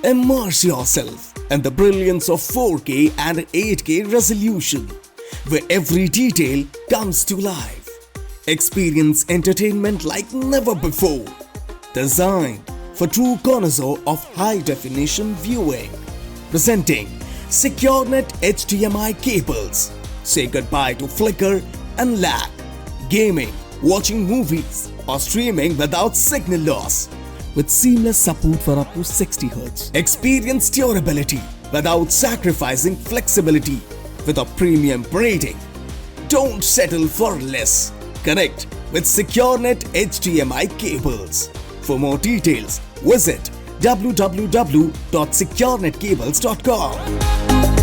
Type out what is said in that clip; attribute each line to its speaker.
Speaker 1: Immerse yourself in the brilliance of 4K and 8K resolution, where every detail comes to life. Experience entertainment like never before. Designed for true connoisseur of high-definition viewing. Presenting SecureNet HDMI Cables. Say goodbye to flicker and lag. Gaming, watching movies or streaming without signal loss. With seamless support for up to 60 Hz. Experience durability without sacrificing flexibility with a premium rating. Don't settle for less. Connect with SecureNet HDMI Cables. For more details, visit www.securenetcables.com.